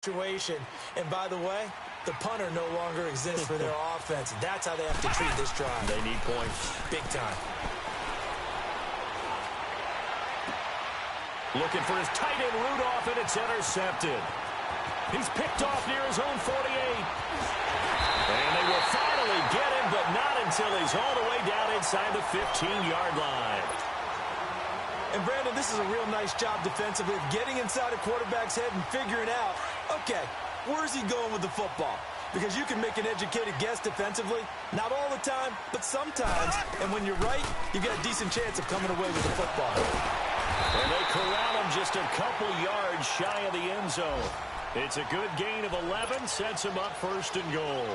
situation. And by the way, the punter no longer exists for their offense. That's how they have to treat this drive. They need points. Big time. Looking for his tight end Rudolph, and it's intercepted. He's picked off near his own 48. And they will finally get him, but not until he's all the way down inside the 15-yard line. And, Brandon, this is a real nice job defensively of getting inside a quarterback's head and figuring out, okay, where's he going with the football? Because you can make an educated guess defensively. Not all the time, but sometimes. And when you're right, you've got a decent chance of coming away with the football. And they corral him just a couple yards shy of the end zone. It's a good gain of 11, sets him up first and goal.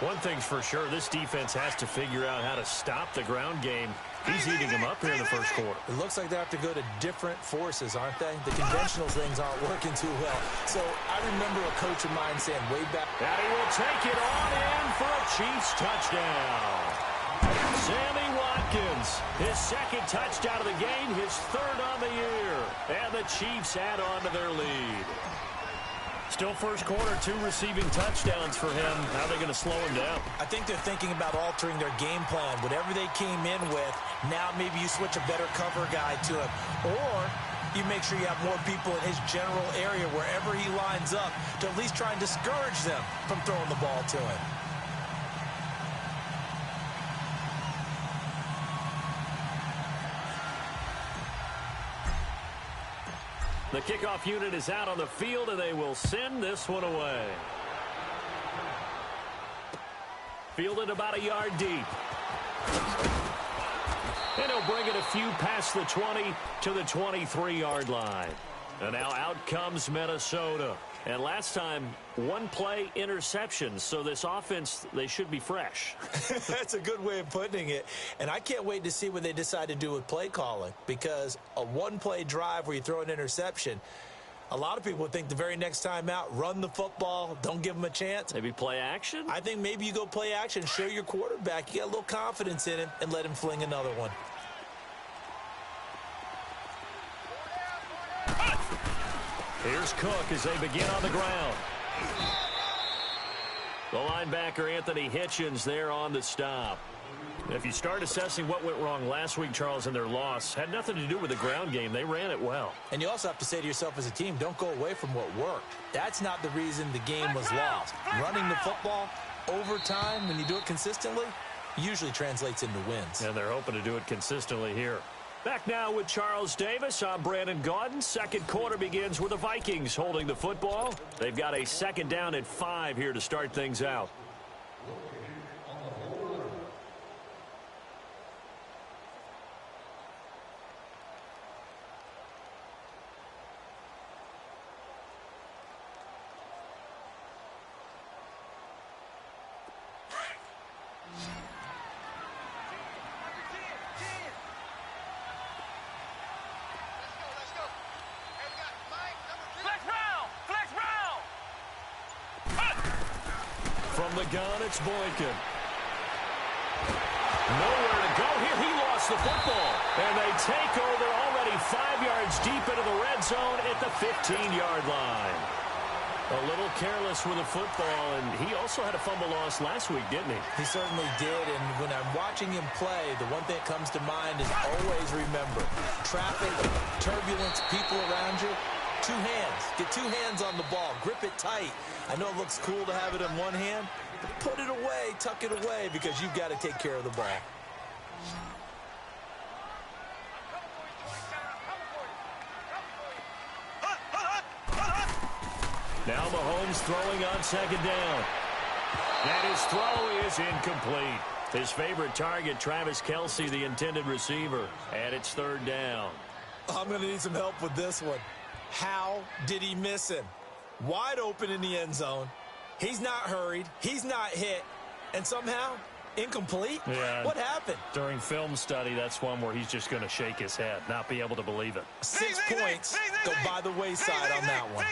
One thing's for sure, this defense has to figure out how to stop the ground game. He's eating them up here in the first quarter. It looks like they have to go to different forces, aren't they? The conventional things aren't working too well. So I remember a coach of mine saying way back. And he will take it on in for a Chiefs touchdown. Sammy Watkins, his second touchdown of the game, his third on the year. And the Chiefs add on to their lead. Still first quarter, 2 receiving touchdowns for him. How are they going to slow him down? I think they're thinking about altering their game plan. Whatever they came in with, now maybe you switch a better cover guy to him. Or you make sure you have more people in his general area wherever he lines up to at least try and discourage them from throwing the ball to him. The kickoff unit is out on the field, and they will send this one away. Fielded about a yard deep. And he'll bring it a few past the 20 to the 23-yard line. And now out comes Minnesota. And last time, 1 play interception. So this offense, they should be fresh. That's a good way of putting it. And I can't wait to see what they decide to do with play calling. Because a 1-play drive where you throw an interception, a lot of people would think the very next time out, run the football, don't give them a chance. Maybe play action? I think maybe you go play action, show your quarterback, you got a little confidence in him, and let him fling another one. Here's Cook as they begin on the ground. The linebacker, Anthony Hitchens, there on the stop. If you start assessing what went wrong last week, Charles, in their loss, had nothing to do with the ground game. They ran it well. And you also have to say to yourself as a team, don't go away from what worked. That's not the reason the game was lost. Running the football over time, when you do it consistently, usually translates into wins. And they're hoping to do it consistently here. Back now with Charles Davis. I'm Brandon Gaudin. Second quarter begins with the Vikings holding the football. They've got a second down at 5 here to start things out. From the gun, it's Boykin. Nowhere to go here. He lost the football. And they take over already 5 yards deep into the red zone at the 15-yard line. A little careless with the football, and he also had a fumble loss last week, didn't he? He certainly did, and when I'm watching him play, the one thing that comes to mind is always remember, traffic, turbulence, people around you, 2 hands. Get 2 hands on the ball. Grip it tight. I know it looks cool to have it in one hand, but put it away, tuck it away, because you've got to take care of the ball. Now Mahomes throwing on second down. And his throw is incomplete. His favorite target, Travis Kelce, the intended receiver. And it's third down. I'm going to need some help with this one. How did he miss him? Wide open in the end zone. He's not hurried. He's not hit. And somehow, incomplete? Yeah. What happened? During film study, that's one where he's just going to shake his head, not be able to believe it. 6 points go by the wayside on that one.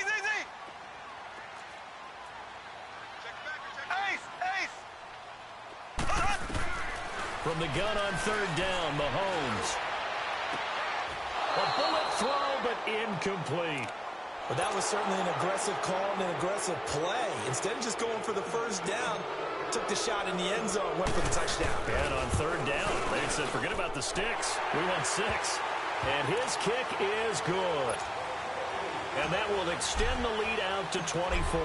From the gun on third down, Mahomes. A bullet throw, but incomplete. Well, that was certainly an aggressive call and an aggressive play. Instead of just going for the first down, took the shot in the end zone, went for the touchdown. And on third down, they said, forget about the sticks. We want 6. And his kick is good. And that will extend the lead out to 24.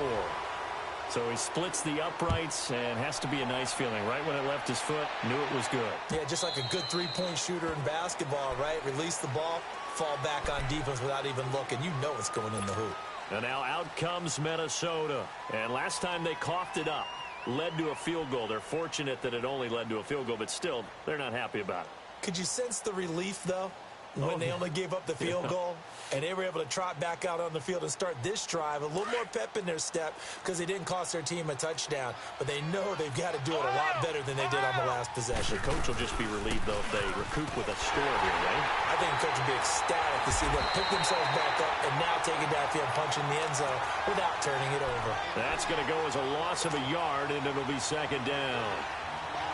So he splits the uprights, and has to be a nice feeling. Right when it left his foot, knew it was good. Yeah, just like a good three-point shooter in basketball, right? Release the ball, fall back on defense without even looking. You know it's going in the hoop. And now out comes Minnesota. And last time they coughed it up, led to a field goal. They're fortunate that it only led to a field goal, but still, they're not happy about it. Could you sense the relief, though, when they only gave up the field goal? And they were able to trot back out on the field and start this drive. A little more pep in their step because they didn't cost their team a touchdown. But they know they've got to do it a lot better than they did on the last possession. The coach will just be relieved, though, if they recoup with a score here, right? I think the coach will be ecstatic to see them pick themselves back up and now take it downfield, punching the end zone without turning it over. That's going to go as a loss of a yard, and it'll be second down.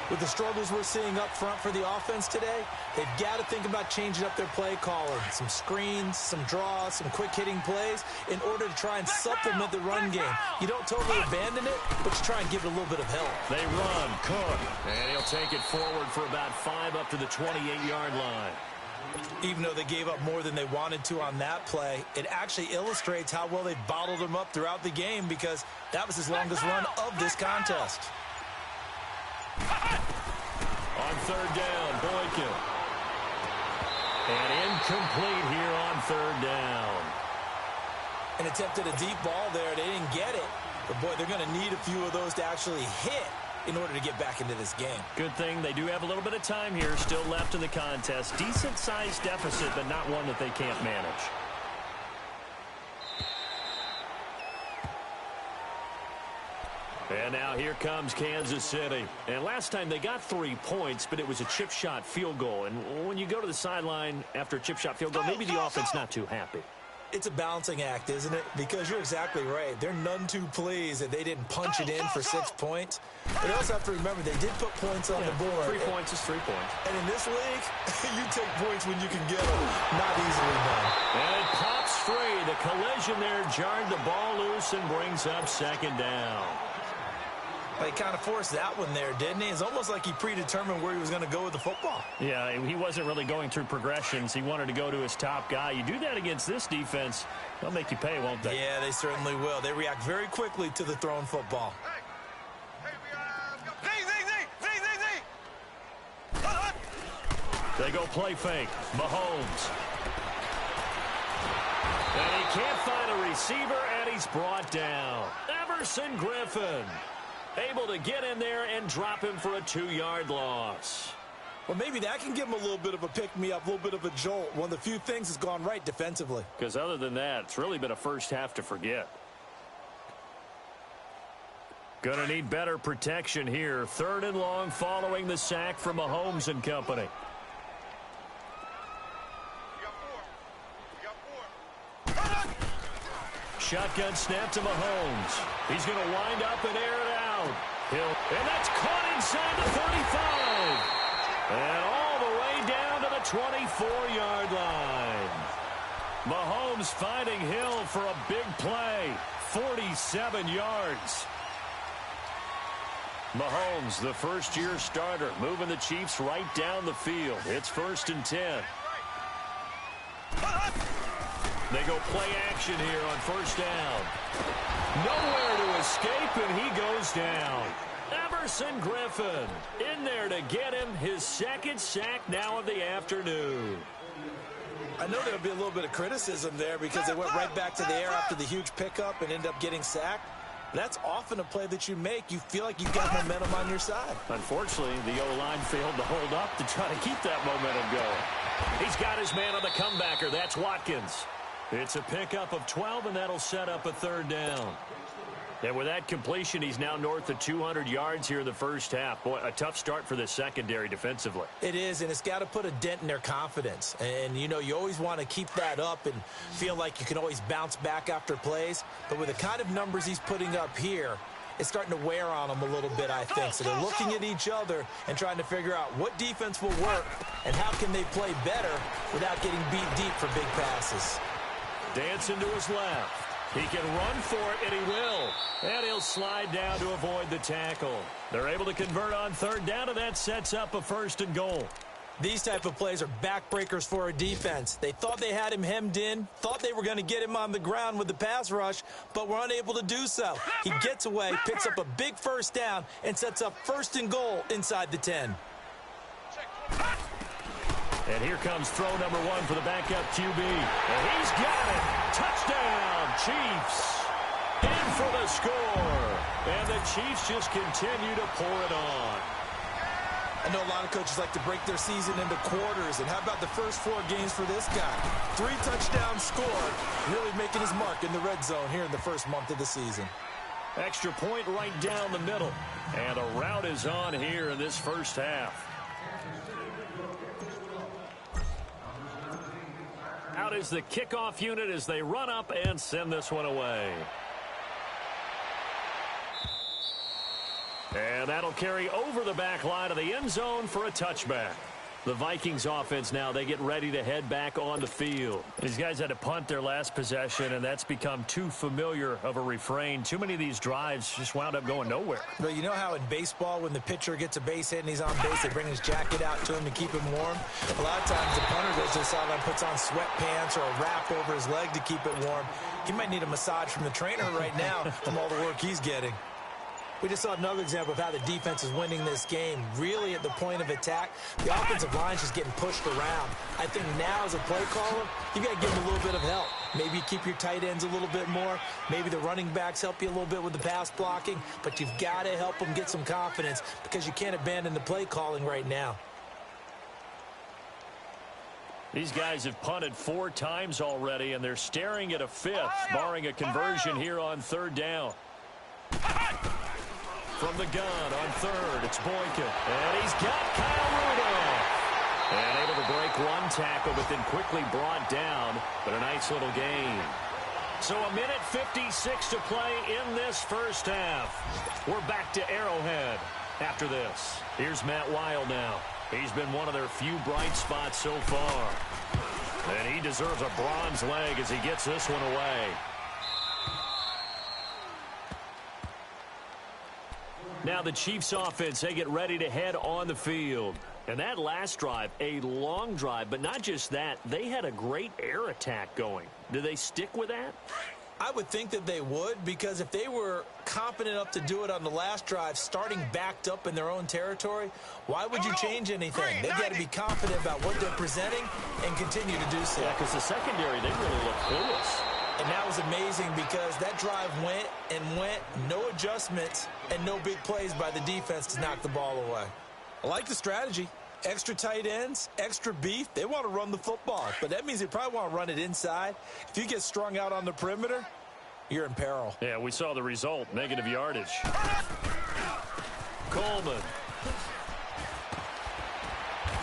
With the struggles we're seeing up front for the offense today, they've got to think about changing up their play calling. Some screens, some draws, some quick-hitting plays in order to try and supplement the run game. You don't totally abandon it, but you try and give it a little bit of help. They run, Cook, and he'll take it forward for about 5 up to the 28-yard line. Even though they gave up more than they wanted to on that play, it actually illustrates how well they've bottled him up throughout the game because that was his longest run of this contest. On third down, Boykin. And incomplete here on third down. And attempted a deep ball there. They didn't get it. But, boy, they're going to need a few of those to actually hit in order to get back into this game. Good thing they do have a little bit of time here still left in the contest. Decent-sized deficit, but not one that they can't manage. And now here comes Kansas City. And last time they got 3 points, but it was a chip shot field goal. And when you go to the sideline after a chip shot field goal, maybe the offense not too happy. It's a balancing act, isn't it? Because you're exactly right. They're none too pleased that they didn't punch it in for 6 points. But you also have to remember they did put points on the board. 3 points is 3 points. And in this league, you take points when you can get them. Not easily done. And it pops free. The collision there jarred the ball loose and brings up second down. He kind of forced that one there, didn't he? It's almost like he predetermined where he was going to go with the football. Yeah, he wasn't really going through progressions. He wanted to go to his top guy. You do that against this defense, they'll make you pay, won't they? Yeah, they certainly will. They react very quickly to the thrown football. They go play fake. Mahomes. And he can't find a receiver, and he's brought down. Everson Griffin. Able to get in there and drop him for a 2-yard loss. Well, maybe that can give him a little bit of a pick-me-up, a little bit of a jolt. One of the few things that's gone right defensively. Because other than that, it's really been a first half to forget. Gonna need better protection here. 3rd and long following the sack from Mahomes and company. Shotgun snap to Mahomes. He's going to wind up and air it out. And that's caught inside the 35. And all the way down to the 24-yard line. Mahomes finding Hill for a big play. 47 yards. Mahomes, the first-year starter, moving the Chiefs right down the field. It's 1st and 10. They go play action here on 1st down. Nowhere to escape, and he goes down. Everson Griffin in there to get him his 2nd sack now of the afternoon. I know there'll be a little bit of criticism there because they went right back to the air after the huge pickup and ended up getting sacked. That's often a play that you make. You feel like you've got momentum on your side. Unfortunately, the O-line failed to hold up to try to keep that momentum going. He's got his man on the comebacker. That's Watkins. It's a pickup of 12, and that'll set up a 3rd down. And with that completion, he's now north of 200 yards here in the first half. Boy, a tough start for the secondary defensively. It is, and it's got to put a dent in their confidence. And, you know, you always want to keep that up and feel like you can always bounce back after plays. But with the kind of numbers he's putting up here, it's starting to wear on them a little bit, I think. So they're looking at each other and trying to figure out what defense will work and how can they play better without getting beat deep for big passes. Dancing to his left. He can run for it, and he will. And he'll slide down to avoid the tackle. They're able to convert on third down, and that sets up a 1st and goal. These type of plays are backbreakers for a defense. They thought they had him hemmed in, thought they were going to get him on the ground with the pass rush, but were unable to do so. He gets away, picks up a big 1st down, and sets up 1st and goal inside the 10. And here comes throw number 1 for the backup QB. And he's got it. Touchdown, Chiefs. In for the score. And the Chiefs just continue to pour it on. I know a lot of coaches like to break their season into quarters, and how about the first 4 games for this guy? 3 touchdowns scored, really making his mark in the red zone here in the first month of the season. Extra point right down the middle. And a rout is on here in this first half. Out is the kickoff unit as they run up and send this one away. And that'll carry over the back line of the end zone for a touchback. The Vikings offense now, they get ready to head back on the field. These guys had to punt their last possession, and that's become too familiar of a refrain. Too many of these drives just wound up going nowhere. But you know how in baseball, when the pitcher gets a base hit and he's on base, they bring his jacket out to him to keep him warm? A lot of times the punter goes to the sideline, puts on sweatpants or a wrap over his leg to keep it warm. He might need a massage from the trainer right now from all the work he's getting. We just saw another example of how the defense is winning this game. Really at the point of attack, the offensive line is just getting pushed around. I think now as a play caller, you got to give them a little bit of help. Maybe you keep your tight ends a little bit more. Maybe the running backs help you a little bit with the pass blocking. But you've got to help them get some confidence because you can't abandon the play calling right now. These guys have punted 4 times already, and they're staring at a 5th, barring a conversion here on 3rd down. From the gun on 3rd, it's Boykin. And he's got Kyle Rudolph. And able to break 1 tackle, but then quickly brought down. But a nice little gain. So a minute 56 to play in this first half. We're back to Arrowhead after this. Here's Matt Weil now. He's been one of their few bright spots so far. And he deserves a bronze leg as he gets this one away. Now the Chiefs offense, they get ready to head on the field. And that last drive, a long drive, but not just that, they had a great air attack going. Do they stick with that? I would think that they would, because if they were confident enough to do it on the last drive, starting backed up in their own territory, why would you change anything? They've got to be confident about what they're presenting and continue to do so. Yeah, because the secondary, they really look clueless. And that was amazing because that drive went and went, no adjustments, and no big plays by the defense to knock the ball away. I like the strategy. Extra tight ends, extra beef. They want to run the football, but that means they probably want to run it inside. If you get strung out on the perimeter, you're in peril. Yeah, we saw the result, negative yardage. Coleman.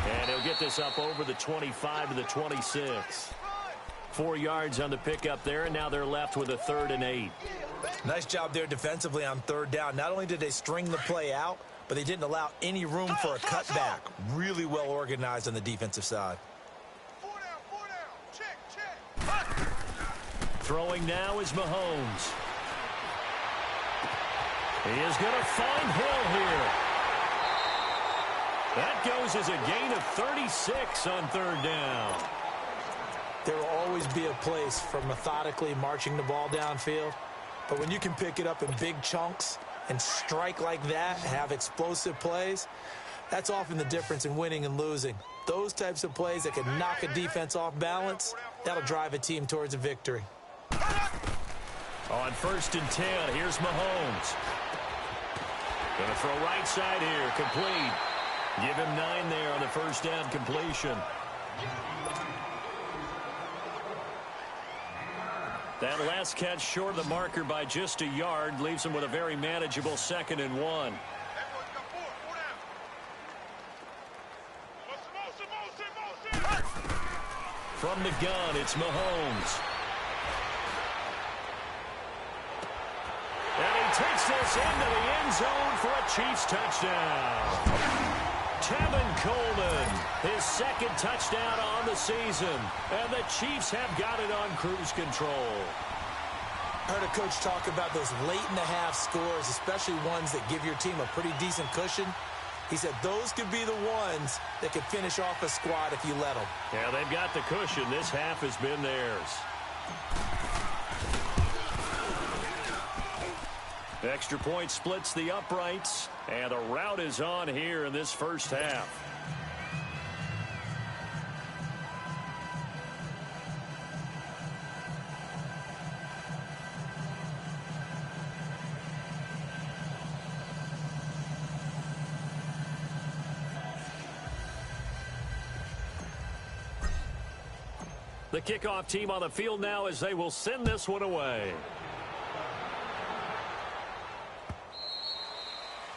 And he'll get this up over the 25 to the 26. 4 yards on the pickup there, and now they're left with a 3rd and 8. Nice job there defensively on 3rd down. Not only did they string the play out, but they didn't allow any room for a cutback. Really well organized on the defensive side. 4 down. Check. Throwing now is Mahomes. He is going to find Hill here. That goes as a gain of 36 on 3rd down. There will always be a place for methodically marching the ball downfield. But when you can pick it up in big chunks and strike like that, have explosive plays, that's often the difference in winning and losing. Those types of plays that can knock a defense off balance, that'll drive a team towards a victory. On 1st and 10, here's Mahomes. Going to throw right side here, complete. Give him 9 there on the 1st down completion. That last catch short of the marker by just a yard leaves him with a very manageable 2nd and 1. From the gun, it's Mahomes. And he takes this into the end zone for a Chiefs touchdown. Tevin Coleman, his 2nd touchdown on the season. And the Chiefs have got it on cruise control. I heard a coach talk about those late-in-the-half scores, especially ones that give your team a pretty decent cushion. He said those could be the ones that could finish off a squad if you let them. Yeah, they've got the cushion. This half has been theirs. Extra point splits the uprights, and a rout is on here in this first half. The kickoff team on the field now as they will send this one away.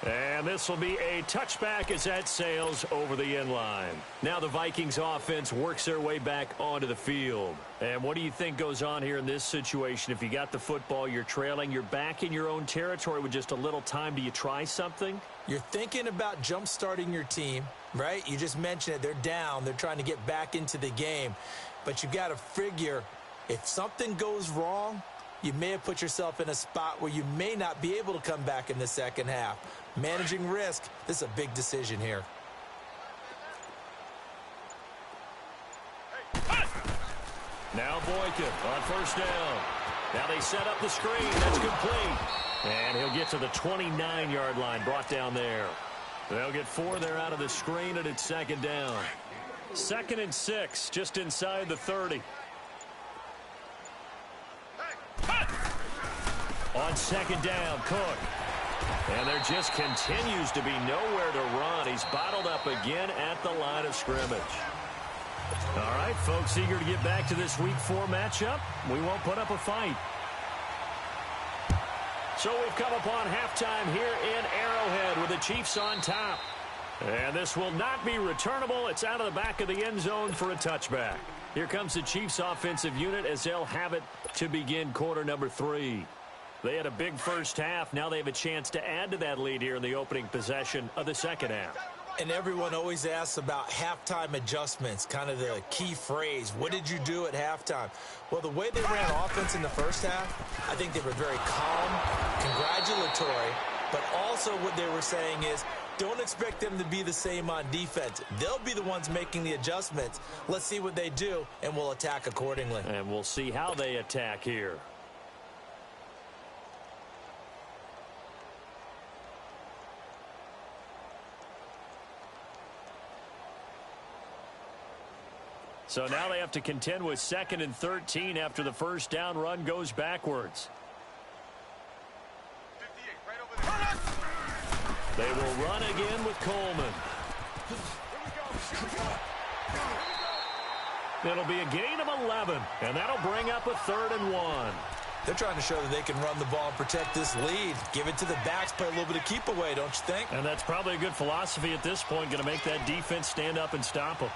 And this will be a touchback as that sails over the end line. Now the Vikings offense works their way back onto the field. And what do you think goes on here in this situation? If you got the football, you're trailing, you're back in your own territory with just a little time. Do you try something? You're thinking about jump-starting your team, right? You just mentioned it. They're down. They're trying to get back into the game. But you got to figure if something goes wrong, you may have put yourself in a spot where you may not be able to come back in the second half. Managing risk, this is a big decision here. Now Boykin on first down. Now they set up the screen. That's complete. And he'll get to the 29-yard line, brought down there. They'll get 4 there out of the screen, and it's second down. 2nd and 6, just inside the 30. On second down, Cook. And there just continues to be nowhere to run. He's bottled up again at the line of scrimmage. All right, folks, eager to get back to this Week 4 matchup. We won't put up a fight. So we've come upon halftime here in Arrowhead with the Chiefs on top. And this will not be returnable. It's out of the back of the end zone for a touchback. Here comes the Chiefs offensive unit as they'll have it to begin quarter number 3. They had a big first half. Now they have a chance to add to that lead here in the opening possession of the second half. And everyone always asks about halftime adjustments, kind of the key phrase. What did you do at halftime? Well, the way they ran offense in the first half, I think they were very calm, congratulatory, but also what they were saying is, don't expect them to be the same on defense. They'll be the ones making the adjustments. Let's see what they do, and we'll attack accordingly. And we'll see how they attack here. So now they have to contend with 2nd and 13 after the first down run goes backwards. They will run again with Coleman. It'll be a gain of 11, and that'll bring up a 3rd and 1. They're trying to show that they can run the ball and protect this lead. Give it to the backs, play a little bit of keep away, don't you think? And that's probably a good philosophy at this point, going to make that defense stand up and stop them.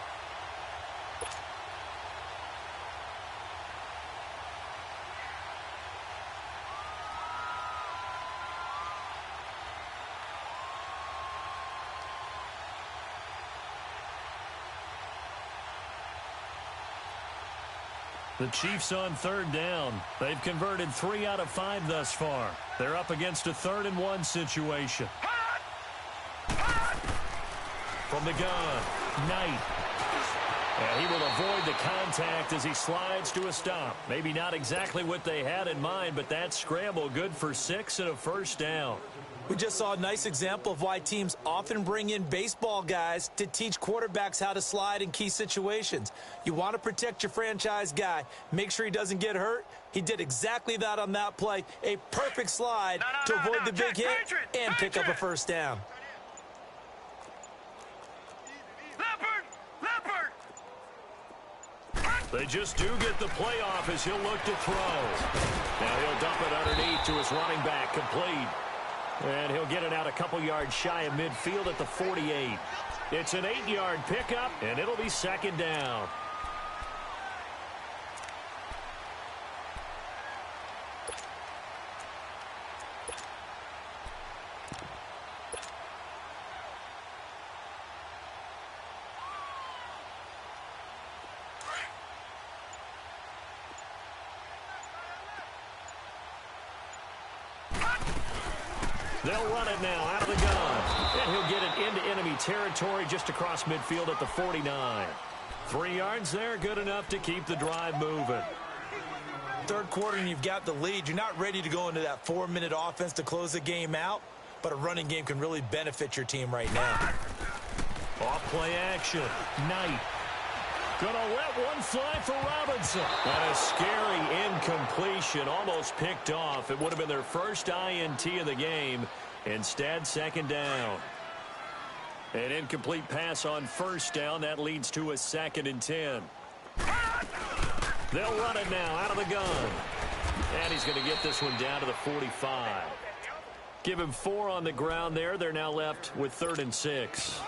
The Chiefs on 3rd down. They've converted 3 out of 5 thus far. They're up against a 3rd and 1 situation. From the gun, Knight. And he will avoid the contact as he slides to a stop. Maybe not exactly what they had in mind, but that scramble good for 6 and a first down. We just saw a nice example of why teams often bring in baseball guys to teach quarterbacks how to slide in key situations. You want to protect your franchise guy. Make sure he doesn't get hurt. He did exactly that on that play. A perfect slide to avoid the big hit and pick up a first down. They just do get the playoff as he'll look to throw. Now he'll dump it underneath to his running back, complete. And he'll get it out a couple yards shy of midfield at the 48. It's an 8-yard pickup, and it'll be second down. They'll run it now out of the gun. And he'll get it into enemy territory just across midfield at the 49. 3 yards there, good enough to keep the drive moving. Third quarter and you've got the lead. You're not ready to go into that 4-minute offense to close the game out, but a running game can really benefit your team right now. Off play action. Knight. Gonna let one fly for Robinson. And a scary incompletion, almost picked off. It would have been their first INT of the game. Instead, second down. An incomplete pass on first down. That leads to a 2nd and 10. They'll run it now out of the gun. And he's going to get this one down to the 45. Give him 4 on the ground there. They're now left with 3rd and 6.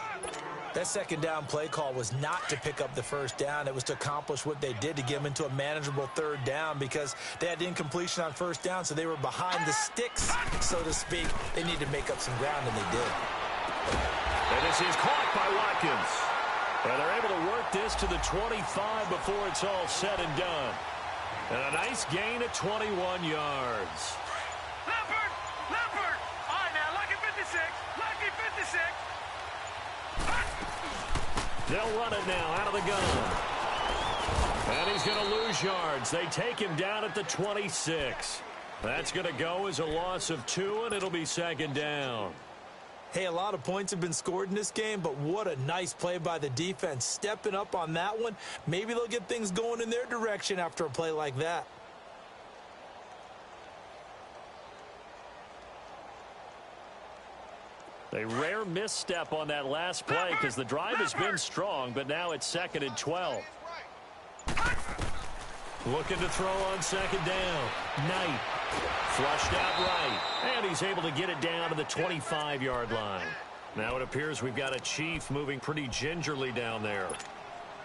That second down play call was not to pick up the first down. It was to accomplish what they did, to get them into a manageable 3rd down, because they had incompletion on first down, so they were behind the sticks, so to speak. They needed to make up some ground, and they did. And this is caught by Watkins. And they're able to work this to the 25 before it's all said and done. And a nice gain of 21 yards. Leopard! Leopard! All right, now, lucky 56. Lucky 56. They'll run it now out of the gun. And he's going to lose yards. They take him down at the 26. That's going to go as a loss of 2, and it'll be 2nd down. Hey, a lot of points have been scored in this game, but what a nice play by the defense. Stepping up on that one, maybe they'll get things going in their direction after a play like that. A rare misstep on that last play because the drive has been strong, but now it's 2nd and 12. Looking to throw on 2nd down. Knight. Flushed out right. And he's able to get it down to the 25-yard line. Now it appears we've got a Chief moving pretty gingerly down there.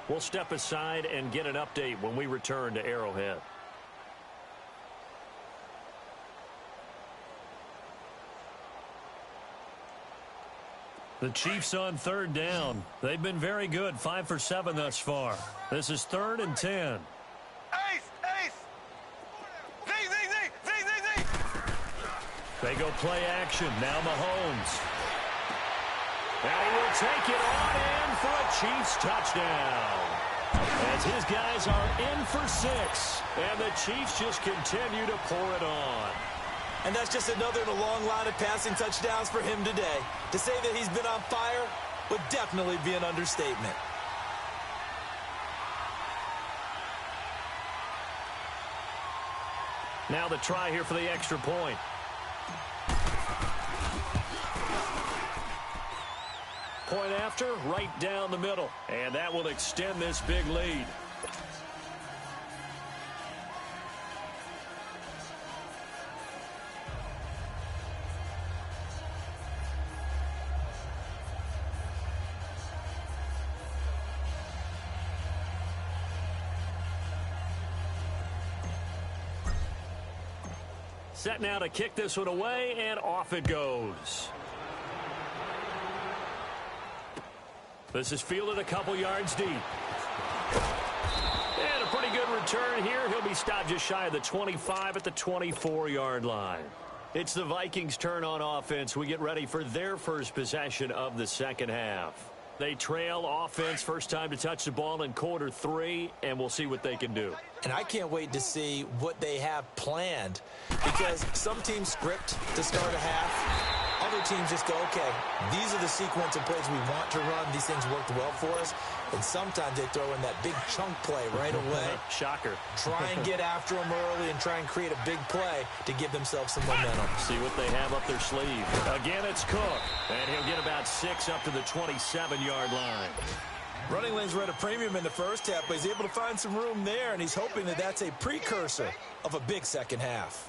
We'll step aside and get an update when we return to Arrowhead. The Chiefs on 3rd down. They've been very good, 5 for 7 thus far. This is 3rd and 10. Ace! Ace! Z, Z, Z! Z, Z, Z! They go play action. Now Mahomes. And he will take it on in for a Chiefs touchdown. As his guys are in for 6. And the Chiefs just continue to pour it on. And that's just another in a long line of passing touchdowns for him today. To say that he's been on fire would definitely be an understatement. Now the try here for the extra point. Point after, right down the middle. And that will extend this big lead. Set now to kick this one away, and off it goes. This is fielded a couple yards deep. And a pretty good return here. He'll be stopped just shy of the 25 at the 24-yard line. It's the Vikings' turn on offense. We get ready for their first possession of the second half. They trail offense, first time to touch the ball in quarter 3, and we'll see what they can do. And I can't wait to see what they have planned, because some teams script to start a half. Other teams just go, okay, these are the sequence of plays we want to run. These things worked well for us. And sometimes they throw in that big chunk play right away. Shocker. Try and get after them early and try and create a big play to give themselves some momentum. See what they have up their sleeve. Again, it's Cook. And he'll get about 6 up to the 27-yard line. Running lanes were at a premium in the first half, but he's able to find some room there, and he's hoping that that's a precursor of a big second half.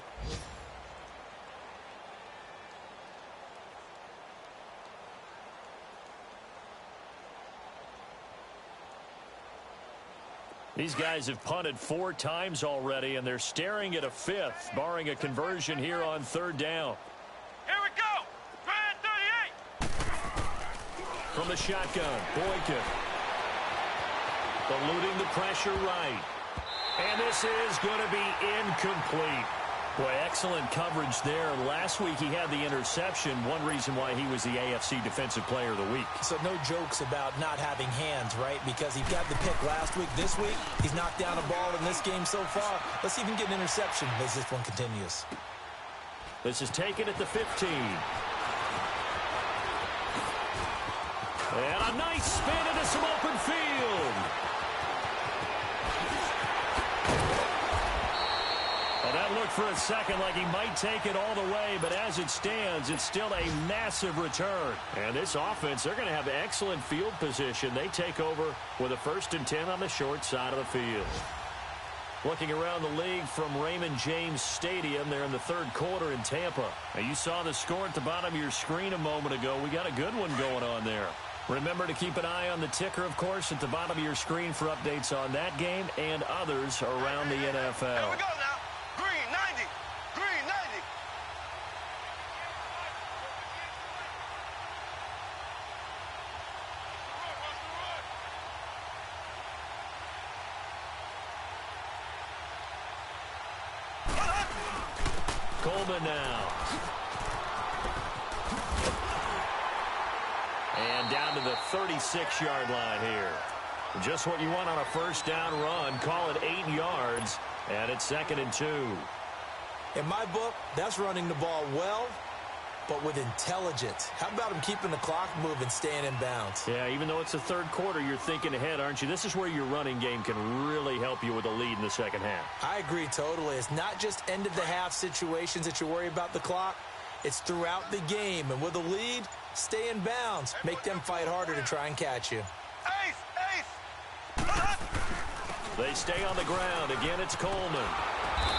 These guys have punted 4 times already, and they're staring at a 5th, barring a conversion here on 3rd down. Here we go! Grand 38! From the shotgun, Boykin. Eluding the pressure right. And this is going to be incomplete. Boy, excellent coverage there. Last week he had the interception, one reason why he was the AFC Defensive Player of the Week. So no jokes about not having hands, right? Because he got the pick last week. This week, he's knocked down a ball in this game so far. Let's see if he can get an interception as this one continues. This is taken at the 15. And a nice spin into some open field. Well, that looked for a second like he might take it all the way, but as it stands, it's still a massive return. And this offense, they're going to have excellent field position. They take over with a 1st and 10 on the short side of the field. Looking around the league from Raymond James Stadium, they're in the 3rd quarter in Tampa. Now, you saw the score at the bottom of your screen a moment ago. We got a good one going on there. Remember to keep an eye on the ticker, of course, at the bottom of your screen for updates on that game and others around the NFL. Here we go now. Green 90. Green 90. Coleman now. And down to the 36-yard line here. Just what you want on a 1st down run. Call it 8 yards, and it's 2nd and 2. In my book, that's running the ball well, but with intelligence. How about him keeping the clock moving, staying in bounds? Yeah, even though it's the 3rd quarter, you're thinking ahead, aren't you? This is where your running game can really help you with a lead in the 2nd half. I agree totally. It's not just end-of-the-half situations that you worry about the clock. It's throughout the game. And with a lead, stay in bounds. Make them fight harder to try and catch you. Ace! Ace! They stay on the ground. Again, it's Coleman.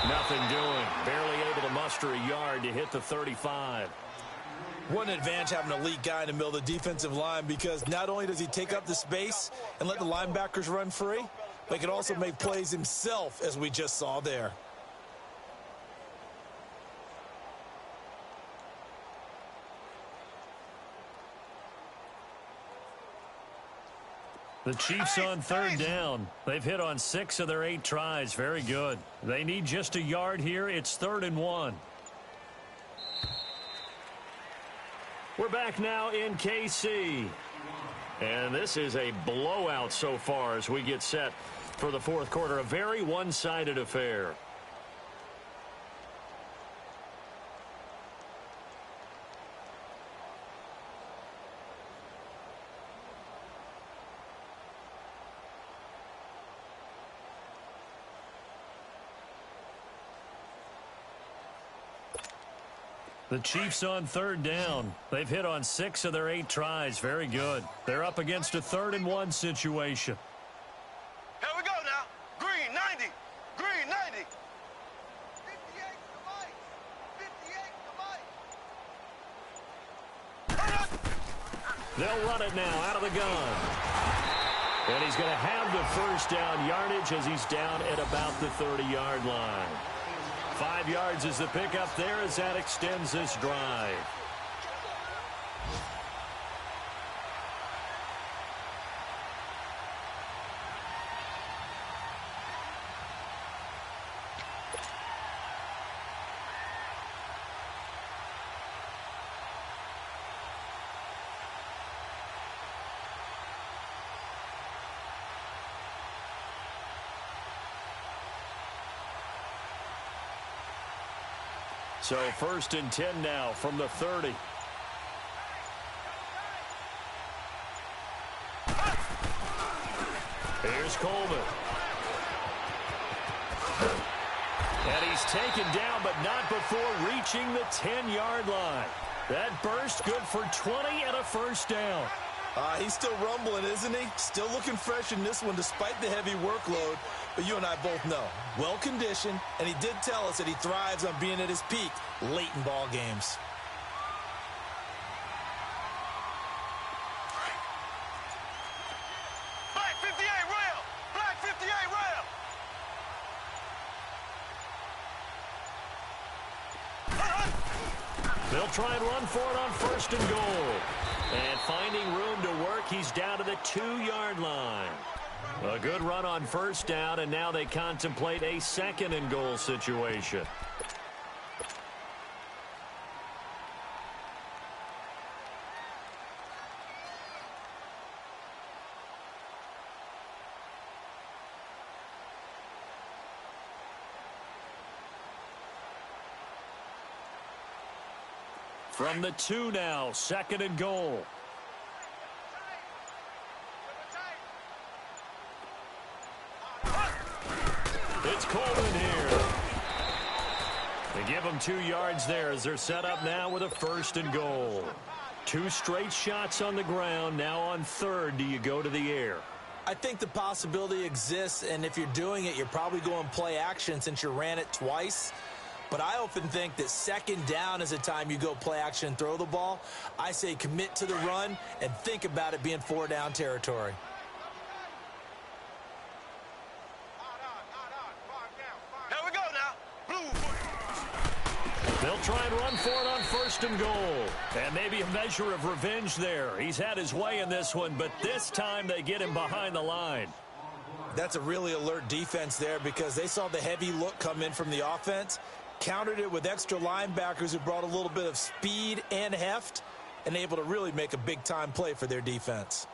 Nothing doing. Barely able to muster a yard to hit the 35. What an advantage having an elite guy in the middle of the defensive line, because not only does he take up the space and let the linebackers run free, but he can also make plays himself, as we just saw there. The Chiefs on 3rd down. They've hit on 6 of their 8 tries. Very good. They need just a yard here. It's 3rd and 1. We're back now in KC. And this is a blowout so far as we get set for the 4th quarter. A very one-sided affair. The Chiefs on 3rd down. They've hit on 6 of their 8 tries. Very good. They're up against a 3rd and 1 situation. Here we go now. Green 90. Green 90. 58 to Mike. 58 to Mike. They'll run it now out of the gun. And he's going to have the 1st down yardage as he's down at about the 30-yard line. 5 yards is the pickup there as that extends this drive. So 1st and 10 now from the 30. Here's Coleman. And he's taken down, but not before reaching the 10-yard line. That burst good for 20 and a 1st down. He's still rumbling, isn't he? Still looking fresh in this one despite the heavy workload. But you and I both know, well-conditioned, and he did tell us that he thrives on being at his peak late in ball games. Black 58 rail. Black 58 rail. They'll try and run for it on 1st and goal. And finding room to work, he's down to the 2-yard line. A good run on 1st down, and now they contemplate a 2nd and goal situation. From the 2 now, 2nd and goal. It's Coleman here. They give them 2 yards there as they're set up now with a 1st and goal. 2 straight shots on the ground. Now on 3rd, do you go to the air? I think the possibility exists, and if you're doing it, you're probably going play action since you ran it twice. But I often think that 2nd down is the time you go play action and throw the ball. I say commit to the run and think about it being 4-down territory. Here we go now. Blue. They'll try and run for it on 1st and goal. And maybe a measure of revenge there. He's had his way in this one, but this time they get him behind the line. That's a really alert defense there because they saw the heavy look come in from the offense, countered it with extra linebackers who brought a little bit of speed and heft, and able to really make a big-time play for their defense.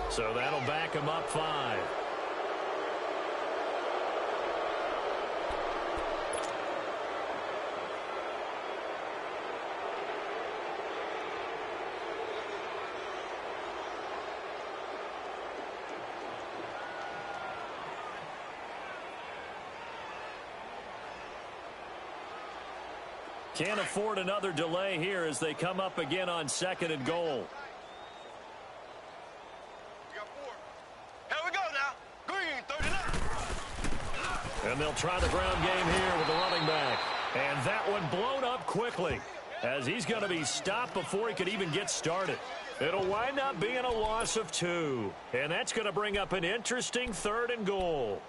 So that'll back him up 5. Can't afford another delay here as they come up again on 2nd and goal. And they'll try the ground game here with the running back. And that one blown up quickly as he's going to be stopped before he could even get started. It'll wind up being a loss of 2. And that's going to bring up an interesting 3rd and goal.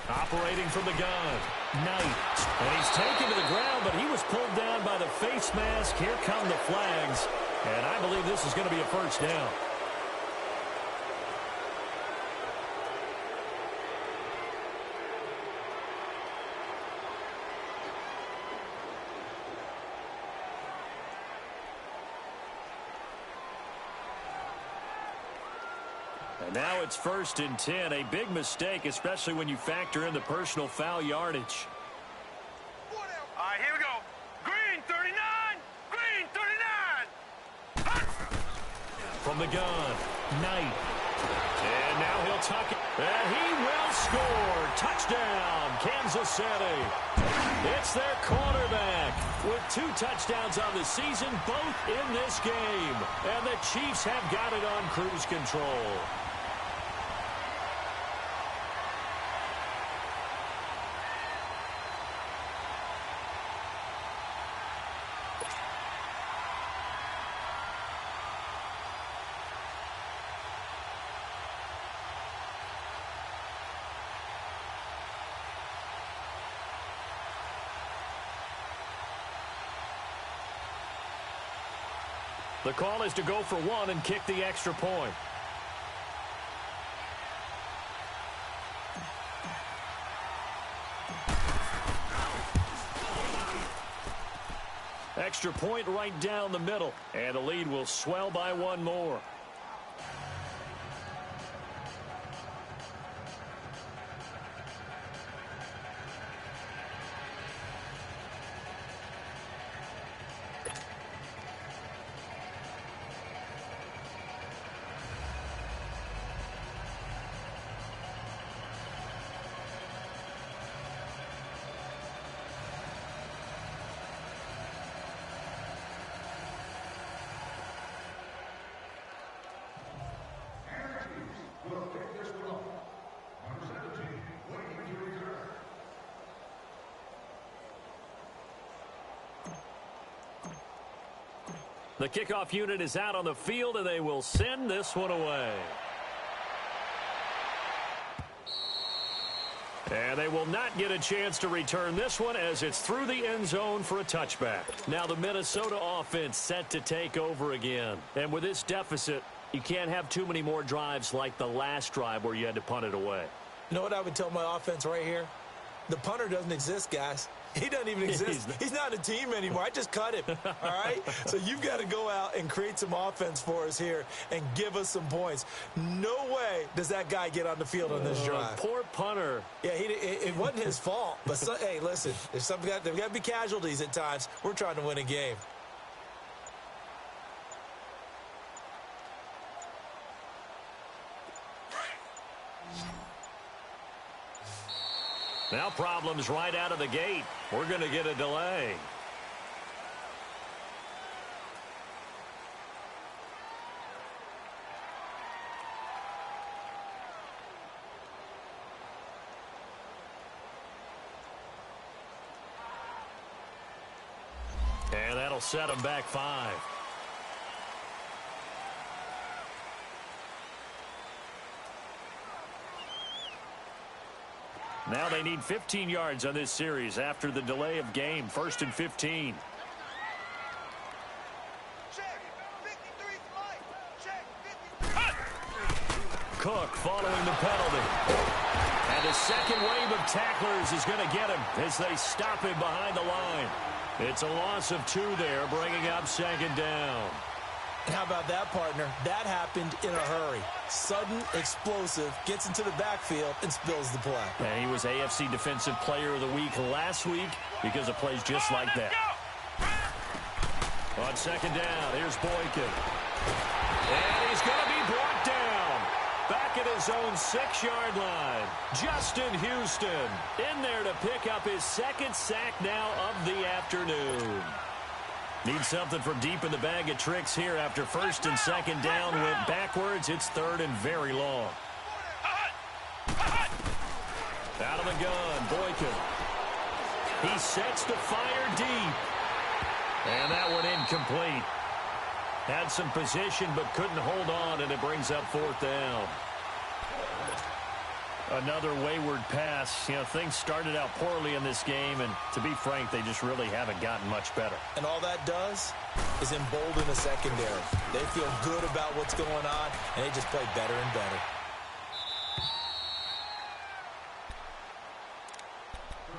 Operating from the gun, Knight. And he's taken to the ground, but he was pulled down by the face mask. Here come the flags. And I believe this is going to be a 1st down. And now it's 1st and 10. A big mistake, especially when you factor in the personal foul yardage. All right, here we go. Green 39. Green 39. From the gun, Knight. And now he'll tuck it. And he will score. Touchdown, Kansas City. It's their quarterback with 2 touchdowns on the season, both in this game. And the Chiefs have got it on cruise control. The call is to go for one and kick the extra point. Extra point right down the middle, and the lead will swell by one more. The kickoff unit is out on the field, and they will send this one away. And they will not get a chance to return this one as it's through the end zone for a touchback. Now the Minnesota offense set to take over again. And with this deficit, you can't have too many more drives like the last drive where you had to punt it away. You know what I would tell my offense right here? The punter doesn't exist, guys. He doesn't even exist. He's not a team anymore. I just cut him, all right? So you've got to go out and create some offense for us here and give us some points. No way does that guy get on the field on this drive. Poor punter. Yeah, it wasn't his fault. But, hey, listen, there's got to be casualties at times. We're trying to win a game. Now problems right out of the gate. We're going to get a delay. And that'll set them back 5. Now they need 15 yards on this series after the delay of game. 1st and 15. Cook following the penalty. And a second wave of tacklers is going to get him as they stop him behind the line. It's a loss of 2 there, bringing up 2nd down. And how about that, partner? That happened in a hurry. Sudden, explosive, gets into the backfield, and spills the play. And he was AFC Defensive Player of the Week last week because of plays just like that. On 2nd down, here's Boykin. And he's going to be brought down. Back at his own 6-yard line. Justin Houston in there to pick up his 2nd sack now of the afternoon. Need something from deep in the bag of tricks here after 1st and 2nd down went backwards. It's 3rd and very long. Out of the gun, Boykin. He sets to fire deep. And that one incomplete. Had some position but couldn't hold on, and it brings up 4th down. Another wayward pass. You know, things started out poorly in this game, and to be frank, they just really haven't gotten much better. And all that does is embolden the secondary. They feel good about what's going on, and they just play better and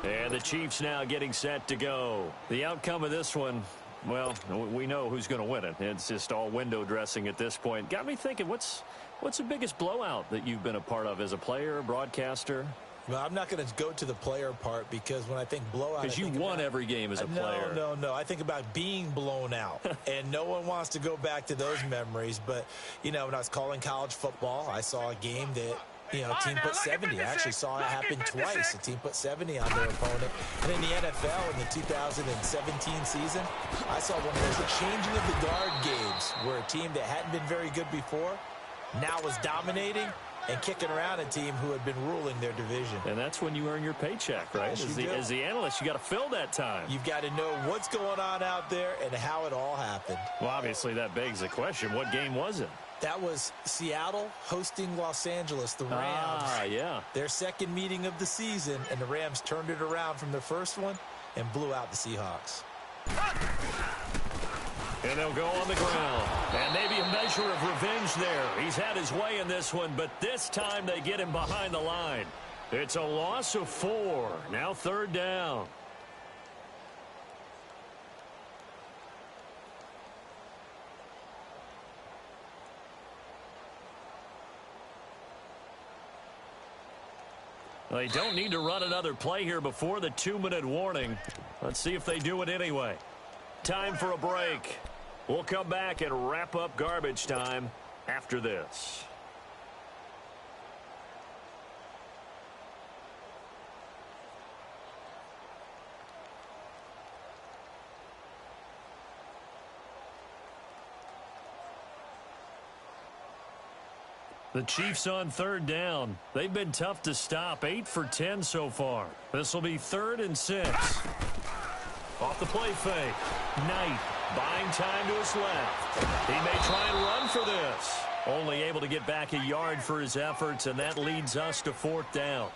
better. And the Chiefs now getting set to go. The outcome of this one, well, we know who's going to win it. It's just all window dressing at this point. Got me thinking, what's the biggest blowout that you've been a part of as a player, broadcaster? Well, I'm not going to go to the player part because when I think blowout, because you won every game as a player. No. I think about being blown out, and no one wants to go back to those memories. But, you know, when I was calling college football, I saw a game that, you know, a team put 70. I actually saw it happen twice. A team put 70 on their opponent. And in the NFL in the 2017 season, I saw one of those changing of the guard games where a team that hadn't been very good before now was dominating and kicking around a team who had been ruling their division. And that's when you earn your paycheck, right? As the analyst, you got to fill that time. You've got to know what's going on out there and how it all happened. Well, obviously that begs the question, what game was it? That was Seattle hosting Los Angeles, the Rams. Ah, yeah. Their second meeting of the season, and the Rams turned it around from the first one and blew out the Seahawks. And they'll go on the ground. And maybe a measure of revenge there. He's had his way in this one, but this time they get him behind the line. It's a loss of 4. Now 3rd down. They don't need to run another play here before the 2-minute warning. Let's see if they do it anyway. Time for a break. We'll come back and wrap up garbage time after this. The Chiefs on 3rd down. They've been tough to stop. 8 for 10 so far. This will be 3rd and 6. Off the play fake. Knight buying time to his left. He may try and run for this. Only able to get back a yard for his efforts, and that leads us to 4th down.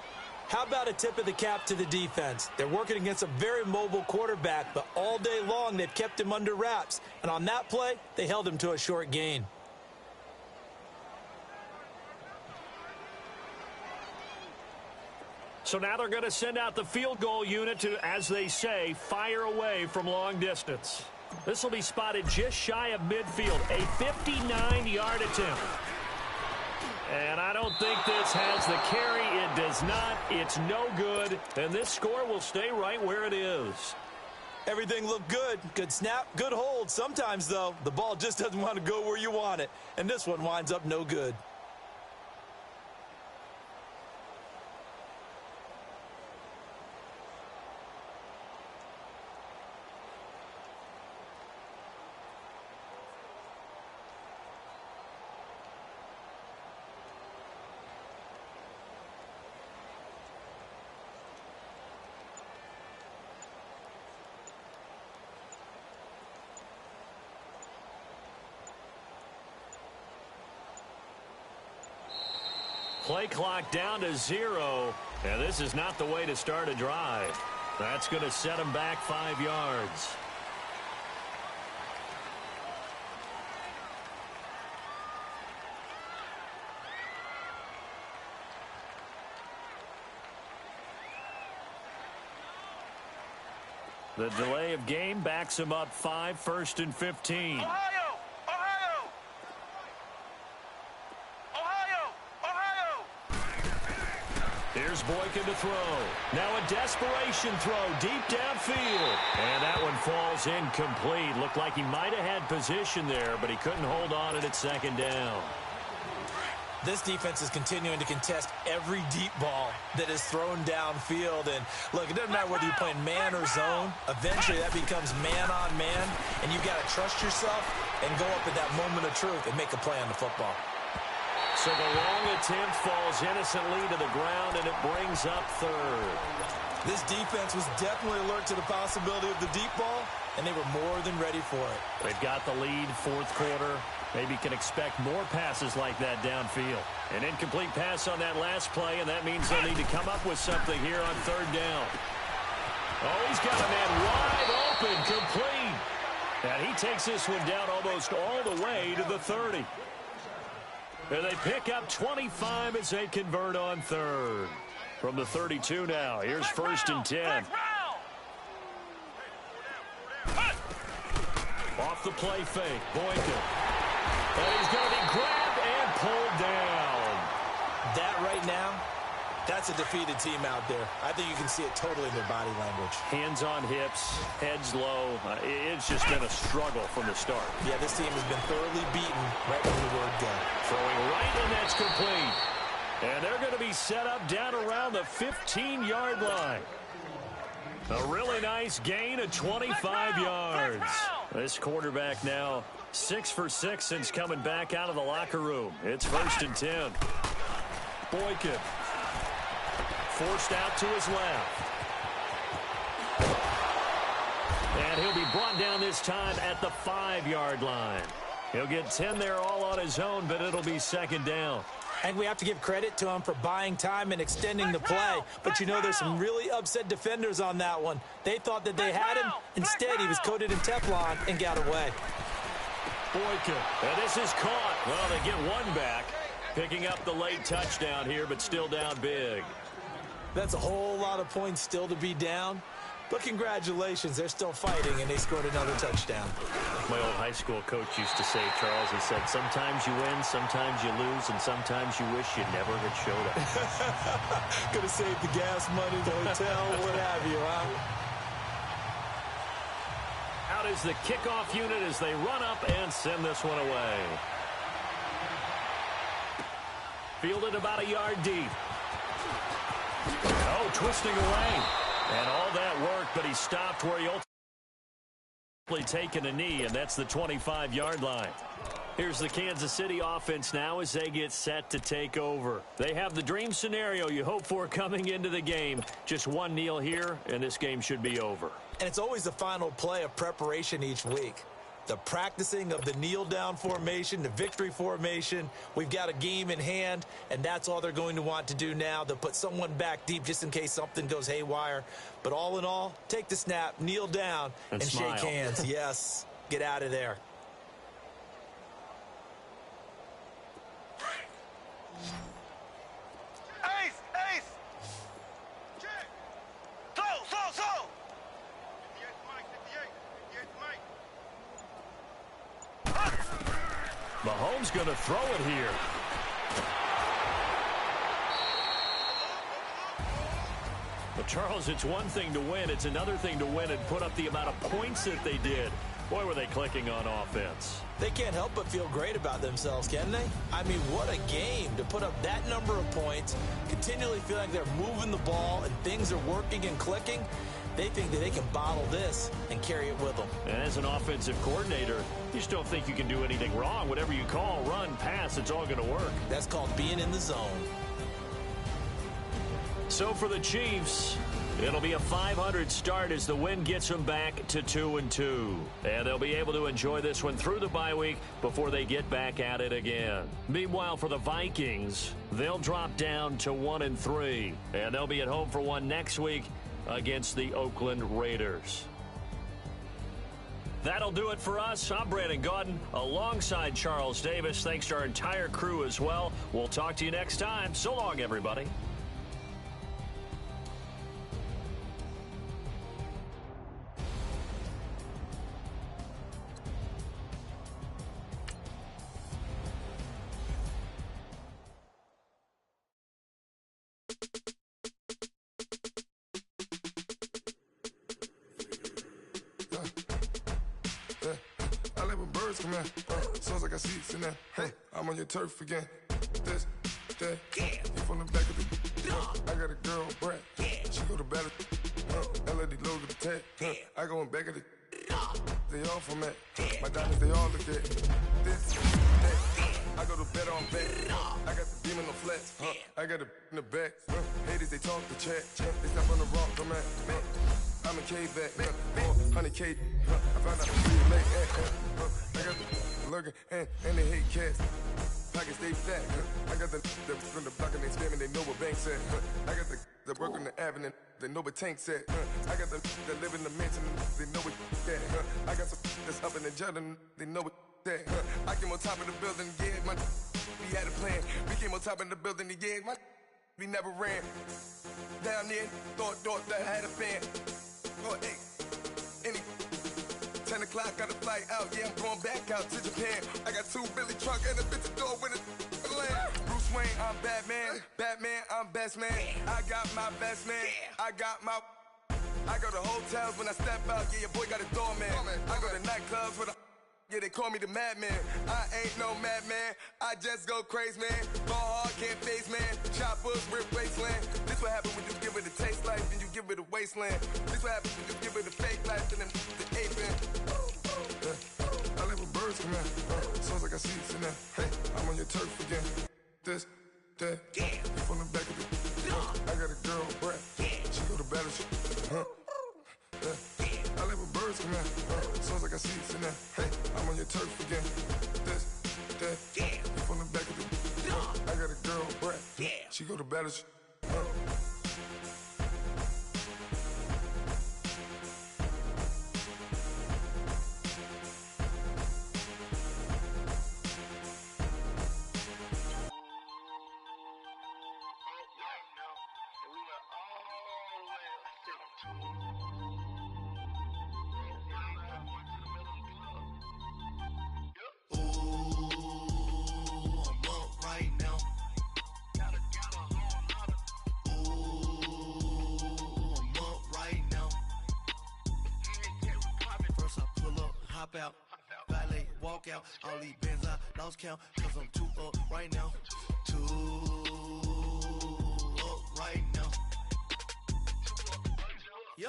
How about a tip of the cap to the defense? They're working against a very mobile quarterback, but all day long they've kept him under wraps. And on that play, they held him to a short gain. So now they're going to send out the field goal unit to, as they say, fire away from long distance. This will be spotted just shy of midfield, a 59-yard attempt. And I don't think this has the carry. It does not. It's no good. And this score will stay right where it is. Everything looked good. Good snap, good hold. Sometimes, though, the ball just doesn't want to go where you want it. And this one winds up no good. Play clock down to 0. And this is not the way to start a drive. That's going to set him back 5 yards. The delay of game backs him up 5, 1st and 15. Here's Boykin to throw. Now a desperation throw deep downfield. And that one falls incomplete. Looked like he might have had position there, but he couldn't hold on it at 2nd down. This defense is continuing to contest every deep ball that is thrown downfield. And, look, it doesn't matter whether you're playing man or zone. Eventually, that becomes man on man. And you've got to trust yourself and go up at that moment of truth and make a play on the football. So the long attempt falls innocently to the ground, and it brings up 3rd. This defense was definitely alert to the possibility of the deep ball, and they were more than ready for it. They've got the lead, 4th quarter. Maybe can expect more passes like that downfield. An incomplete pass on that last play, and that means they'll need to come up with something here on 3rd down. Oh, he's got a man wide open, complete. And he takes this one down almost all the way to the 30. And they pick up 25 as they convert on 3rd. From the 32 now, here's 1st and 10. Off the play fake, Boykin. And he's going to be grabbed and pulled down. That right now, that's a defeated team out there. I think you can see it totally in their body language. Hands on hips, heads low. It's just been a struggle from the start. Yeah, this team has been thoroughly beaten right from the word go. Throwing right, and that's complete. And they're going to be set up down around the 15-yard line. A really nice gain of 25 yards. This quarterback now 6 for 6 since coming back out of the locker room. It's 1st and 10. Boykin forced out to his left. And he'll be brought down this time at the 5-yard line. He'll get 10 there all on his own, but it'll be 2nd down. I think we have to give credit to him for buying time and extending the play. But, you know, there's some really upset defenders on that one. They thought that they had him. Instead, he was coated in Teflon and got away. Boykin, and this is caught. Well, they get one back, picking up the late touchdown here, but still down big. That's a whole lot of points still to be down. But congratulations, they're still fighting, and they scored another touchdown. My old high school coach used to say, Charles, he said, sometimes you win, sometimes you lose, and sometimes you wish you never had showed up. Could have saved the gas money, the hotel, what have you, huh? Out is the kickoff unit as they run up and send this one away. Fielded about a yard deep. Oh, twisting away. And all that worked, but he stopped where he ultimately taken a knee, and that's the 25-yard line. Here's the Kansas City offense now as they get set to take over. They have the dream scenario you hope for coming into the game. Just one kneel here, and this game should be over. And it's always the final play of preparation each week. The practicing of the kneel-down formation, the victory formation. We've got a game in hand, and that's all they're going to want to do now. They'll put someone back deep just in case something goes haywire. But all in all, take the snap, kneel down, and shake hands. Yes, get out of there. Ace! Ace! Check! So! Mahomes going to throw it here. But, Charles, it's one thing to win. It's another thing to win and put up the amount of points that they did. Boy, were they clicking on offense. They can't help but feel great about themselves, can they? I mean, what a game to put up that number of points, continually feel like they're moving the ball and things are working and clicking. They think that they can bottle this and carry it with them. And as an offensive coordinator, you just don't think you can do anything wrong. Whatever you call, run, pass, it's all going to work. That's called being in the zone. So for the Chiefs, it'll be a 500 start as the win gets them back to 2-2. And they'll be able to enjoy this one through the bye week before they get back at it again. Meanwhile, for the Vikings, they'll drop down to 1-3. And they'll be at home for one next week against the Oakland Raiders. That'll do it for us. I'm Brandon Gaudin alongside Charles Davis. Thanks to our entire crew as well. We'll talk to you next time. So long, everybody. Sounds like I see it's in there. Hey, I'm on your turf again. This, that, you from the back of the. I got a girl, Brett. She go to battle. LED logo the tag. I go in back of the. They all from that. My diamonds, they all look at. This, that. I go to bed on bed. I got the beam in the flats. I got it in the back. Haters, they talk the chat. They stop on the rock, come at. I'm a K-back, 400K. I found out pretty late. I got the lurking and they hate cats. Pockets stay fat. I got the from the block and they scamming, they know what banks at. I got the work on the avenue, they know what tanks at. I got the that live in the mansion, they know what that. I got some that's up in the Jordan, they know what that. I came on top of the building, yeah, my we had a plan. We came on top of the building, yeah, my we never ran. Down there, thought that had a fan. Oh, hey, any 10 o'clock, got a flight out. Yeah, I'm going back out to Japan. I got 2 Billy truck and a bitch door with a land. Bruce Wayne, I'm Batman. Batman, I'm best man. I got my best man. I got my. I go to hotels when I step out. Yeah, your boy got a doorman. I go to nightclubs with a. Yeah, they call me the madman. I ain't no madman. I just go crazy, man. Ball hard, can't face, man. Choppers, rip wasteland. This what happen when you give it a taste life and you give it a wasteland. This what happen when you give it a fake life and then the ape in. I live with birds come in. Sounds like I see it's in there. Hey, I'm on your turf again. This, that, you from the back of the. I got a girl, Brett. She go to battle. I live with birds come in. Sounds like I see it's in there. Hey, I'm on your turf again. This, that, you from the back of the. I got a girl, Brett. She go to battle. hop out, valet, walk out. All these bands I lost count, cause I'm too up right now. Too up right now.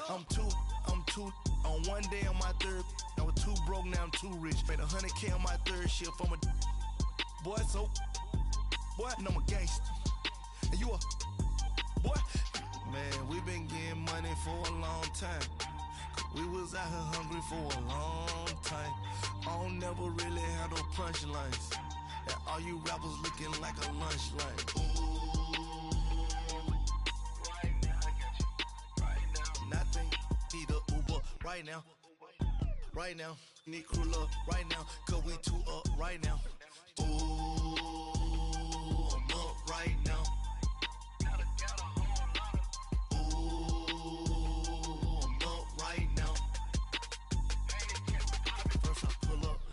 I'm too on one day on my third. I was too broke, now I'm too rich. Made 100K on my third shift. I'm a boy, so boy, and I'm a gangster. And you a boy. Man, we been getting money for a long time. We was out here hungry for a long time. I don't never really have no punchlines. And all you rappers looking like a lunch line. Right now, I got you. Right now. Nothing, need a Uber right now. Right now, need crew up right now. Cause we too up right now. Ooh, I'm up right now.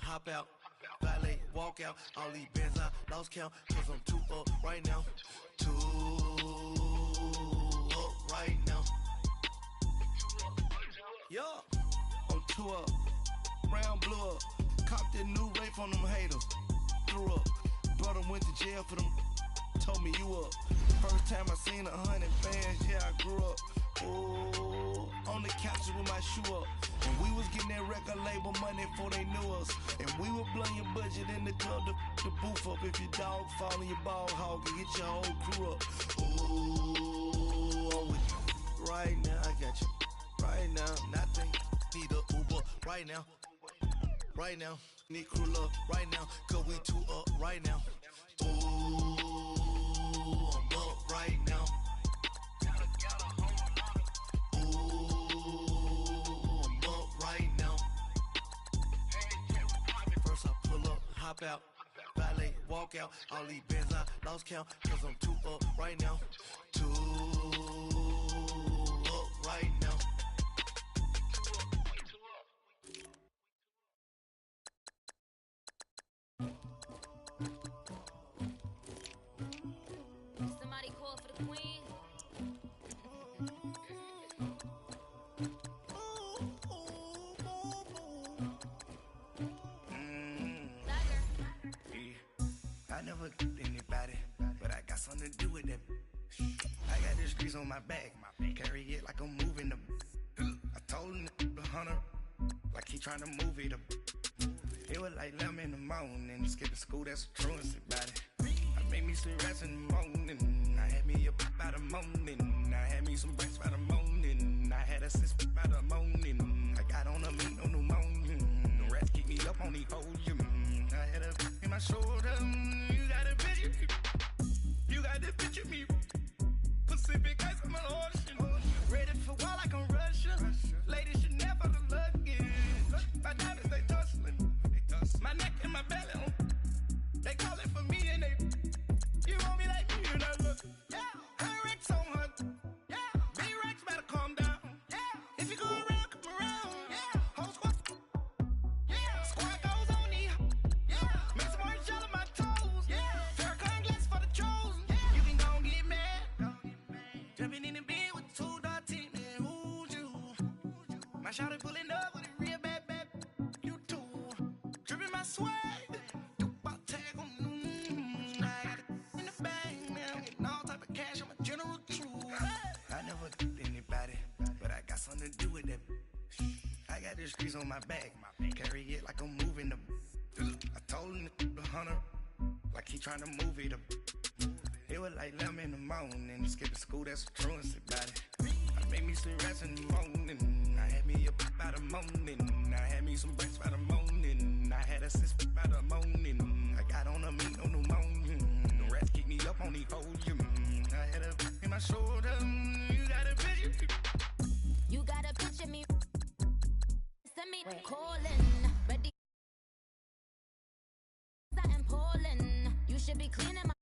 Hop out, valet, walk out. All these bands I lost count, cause I'm too up right now. Too up right now. Yeah, I'm too up. Round blew up. Copped that new rape on them haters. Threw up. Brother went to jail for them. Told me you up. First time I seen 100 bands, yeah, I grew up. Oh, on the couch with my shoe up. And we was getting that record label money before they knew us. And we were blowing your budget in the club to boof up. If your dog fall in your ball hog and get your whole crew up. Ooh, I'm with you. Right now, I got you. Right now, nothing. Need a Uber right now. Right now, need crew up right now. Cause we too up right now. Ooh, I'm up right now. Hop out, valet, walk out. All these bands I lost count, cause I'm too up right now. Too up right now. Somebody call for the queen. I never anybody, but I got something to do with that. I got this grease on my back, carry it like I'm moving the. I told him the hunter, like he trying to move it up. It was like 11 in the morning, skipping school, that's a truancy about it. I made me some rest in the morning, I had me a pop by the morning, I had me some breaks by the morning, I had a sis by the morning, I got on a meat on the morning, the rats keep me up on the volume, I had a in my shoulder, you got a picture me, you got to picture me, Pacific ice on my ocean, ready for war like I'm Russia, ladies should never the luggage, my diamonds they tussling, my neck and my belly, they call it for me and they, you want me like me and I look, yeah, her Rex on her, yeah, B-Rex better calm down, yeah, if you go around, come around, yeah, whole squad, yeah, squad goes on the, yeah, make some orange gel on my toes, yeah, Farrakhan glass for the trolls, yeah, you can go and get mad, jumping in the bed with 2 dark teeth, and who's you, my shawty pulling up with a real bad, you too, dripping my swag, I got it in the bag now, getting all type of cash, I'm a general true. I never anybody, but I got something to do with that. I got this grease on my back, carry it like I'm moving the. I told him the hunter, like he trying to move it up. It was like 11 in the morning, skipping school, that's a truancy about it. I made me some rest in the morning, I had me a pop by the morning, I had me some breaks by the morning, I had a sis by the morning, I got on a meat on the morning, the rats keep me up on the volume, I had a in my shoulder, you got a picture me. You got a picture me. Send me calling. Ready. I'm Poland. You should be cleaning my